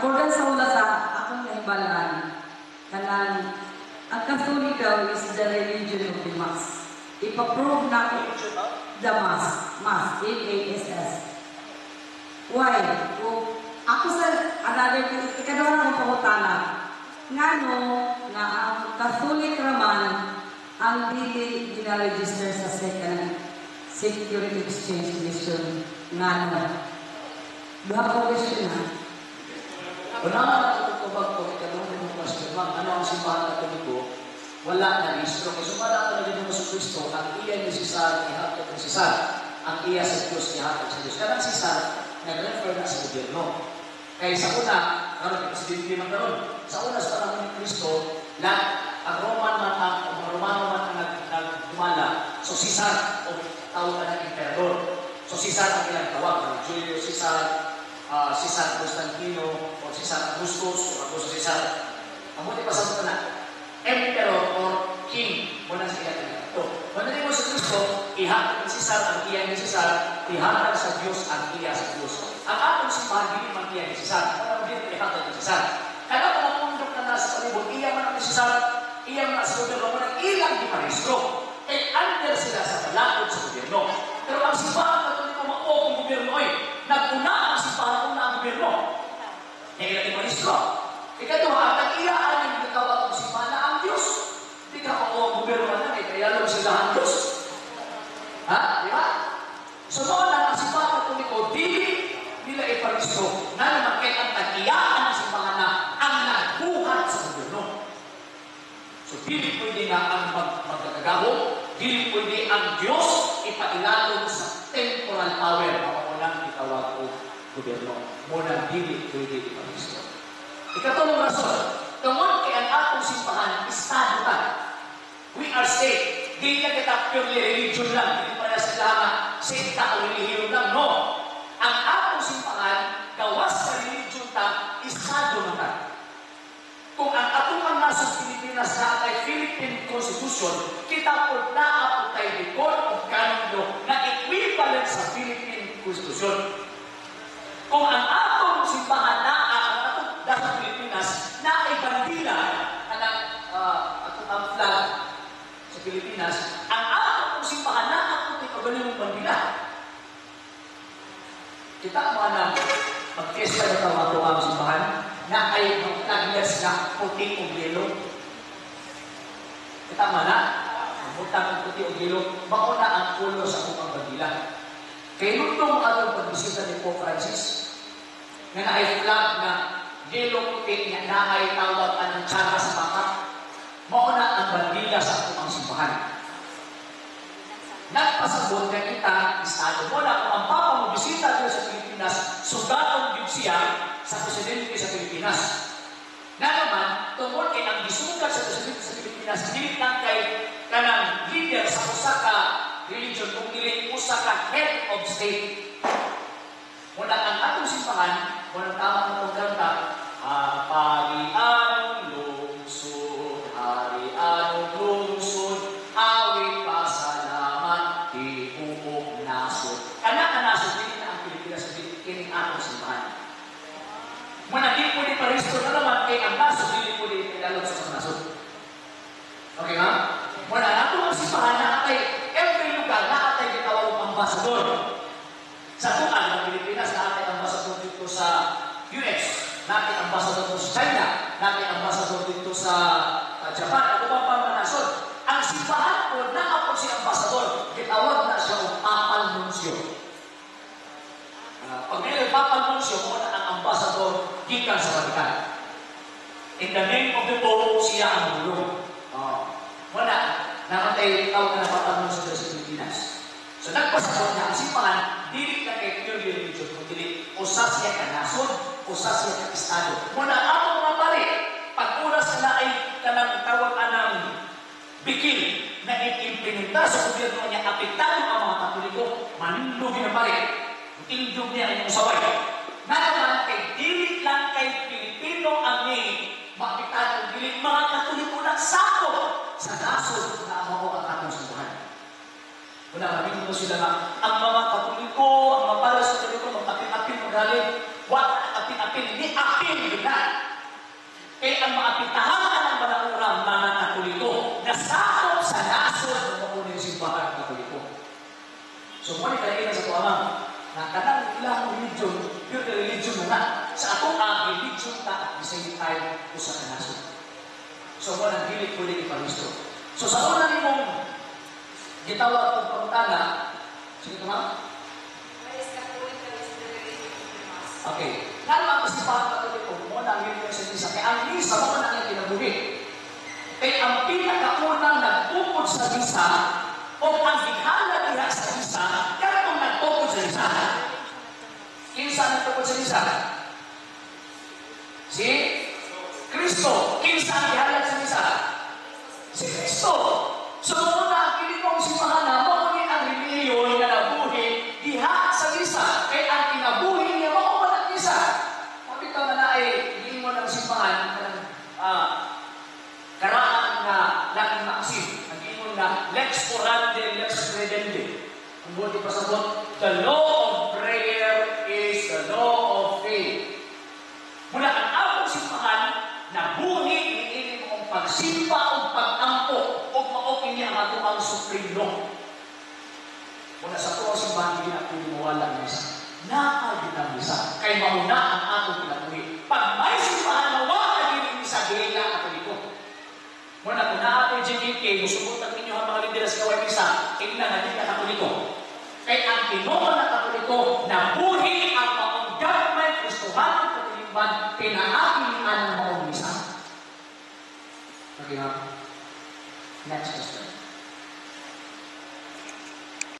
According sa una sa akong nahibalaan, kanang ang Catholic daw is the religion of the Mass. Ipaprove na the Mass. Mass. M-A-S-S. Why? Kung ako sa ikadawa ng pangutana, nga no, nga ang Catholic raman ang dili gina-register sa Security Exchange Commission nga no. Duha ko question ha. Unahan ako tutubag ko, itanong mo question, ma'am, ano ang simbahan Katoliko? Wala na rehistro. Kaya sumada ko na din sa Kristo, ang iya ni Cesar, ihatod ng Cesar. Ang iya sa Diyos, ihatod sa Diyos. Karang Cesar, nag-refer na sa gobyerno. Kaya sa una, karon presidente man karon. Sa una sa panahon ni Kristo, ang Roman man ang Romano man ang nagdumala. So Cesar o tawag na ng emperador. So Cesar ang ilang tawag, Julio Cesar, Cesar Constantino, o Cesar Augustus, o Augusto Cesar. Ang buti pa sa na, emperor or king, muna sa ilang ito. Manali mo sa Kristo, ihatag ng Cesar ang iya ni Cesar, ihatag sa Diyos ang iya sa Diyos. Ang atong simbahan, hindi man iya ni Cesar. Wala mo din ihatag ni Cesar. Kaya kung napundok na nasa palibot, iya man ang Cesar, iya man sa gobyerno, mo ilang di parehistro. Eh, under sila sa balakod sa gobyerno. Pero ang simbahan, Katoliko mao ang gobyerno ay, nag-una ang simbahan na ang gobyerno. Kaya ilang di parehistro. Ikaduha, ang iyaan ang nagtawag ng simbahan na ang Diyos. Hindi ka ako ang gobyerno na, kaya lang sila ang Diyos. Ha? Di ba? So noon ang simbahan Katoliko, dili nila iparehistro na naman kaya ang tag-iyaan ng simbahan na ang nagbuhat sa gobyerno. So, dili pwede nga ang magkakagaho, dili pwede ang Diyos ipailalong sa temporal power na maunang itawag o gobyerno. Muna dili pwede iparehistro. Ikatulong rason, tungkol kay ang atong simbahan, estado ta. We are state. Di na kita purely religion lang. Hindi pa na sila nga sekta o relihiyon lang. No. Ang atong simbahan, gawas sa religion ta, estado na ta. Kung ang atong ang nasong Pilipinas na ay Philippine Constitution, kita po na po tayo the Court of Canon Law na equivalent sa Philippine Constitution. Kung ang atong simbahan na ang atong dapat Pilipinas na ay bandila ang flag sa Pilipinas, ang atong simbahan na atong ikabalimong bandila. Kita mo na mag-testa na tawato ang simbahan na ay magtaglas na puti o yelo. Kita mo na, magmutang ang puti o yelo, mauna ang pulo sa kumang bandila. Kaya nung atong pagbisita ni Pope Francis, na ay flag na yelo puti na ay tawag ang tsara sa baka, mauna ang bandila sa kumang simbahan. Nagpasabot na kita, estado mo na kung ang papa mo bisita dito sa Pilipinas, sugatong yun siya sa presidente sa Pilipinas. Na naman, tungkol kay ang gisugat sa presidente sa Pilipinas, hindi lang kay kanang leader sa usaka religion, kung hindi usaka head of state. Mula ang atong simbahan, mula tamang itong kanta, Pari-anong lungsod, hari-anong lungsod, awit pasalamat, tibuok nasod. Nasod, hindi na ang Pilipinas, kining atong simbahan. Muna, di po di paristo na naman, kay ang nasod, hindi po di ilalog sa nasod. Okay, ma'am? Muna, atong simbahan na atay, every lugar na atay gitawag ng ambasador. Sa tuan ng Pilipinas, na atay ambasador dito sa US, natin ambasador dito sa China, natin ambasador dito sa Japan, at upang pang-nasod. Ang simbahan po, nakapag si ambasador, gitawag na siya ang papal nuncio. Pag nilay papal nuncio, muna ang ambasador gikan sa Vatican. In the name of the Pope, siya ang gulong. Muna, nakatay tawag na papal nuncio sa Pilipinas. So, nagpasabot na ang simbahan, dili na kay pure religion, kundi usa siya ka nasod, usa siya ka estado. Muna, atong mga pare, pag-uras na ay kanang tawag anang bikil na i-implementa sa gobyerno niya, apektado ang mga Katoliko, manindog na pare, indog niya ang usaway. Na naman, kay dili lang kay Pilipino ang maapektado, dili mga Katoliko na sako sa nasod naamo ang atong simbahan. Wala, maraming mo sila na ang mga Katoliko, ang mga para sa Katoliko, magkapin-apin, magaling, wala apin-apin, hindi apin, Kaya ang maapitahan ng balaurang mga Katoliko, nasakop sa nasod ng maunang simbahan Katoliko. So, muna kailan sa tuamang, na kanang ilang religion, yung religion na sa ato religion ta at the same time o sa kanasod. So, muna hilig ko rin ipalisto. So, sa una ni mong gitawag kong pangtana, sige ma'am? Okay. Kaya ang simbahan Katoliko, muna ang hilig sa misa. Kaya ang misa, muna ang kinabuhi. Kaya ang pinakaunang nagtukod sa misa, o ang dihala diha sa misa, kaya kung nagtukod sa misa, kinsa nagtukod sa misa? Si Kristo. Kinsa ang dihala sa misa? Si Kristo. So, muna ang kinikong simbahan na mauni ang reliyon na nabuhi diha sa misa. Kaya ang kinabuhi niya mauman ang misa. Kapit ka na ay hindi mo ng simbahan karaan na laking maksim. Ang ingon na lex orandi, lex credende. Ang buti pasabot, the law of prayer is the law of faith. Mula ang akong simbahan na buhi ni ini mong pagsimba o pag-ampo o maokin niya ang ato ang supreme law. Mula sa tuwang simbahan, hindi na piniwala ng isa. Nakagitang isa. Kay mauna ang atong pinabuhi. Pag may simbahan na wala din isa, hindi na Katoliko. Muna kung natin GDK, musubutan ninyo ang mga lideras gawin isa, tingnan na hindi ka Katoliko. Kaya ang kinuha na Katoliko, nabuhi ang maong government, Kristohan ng Katilimban, pinaakihan ng maong isa. Okay, ha? Next question.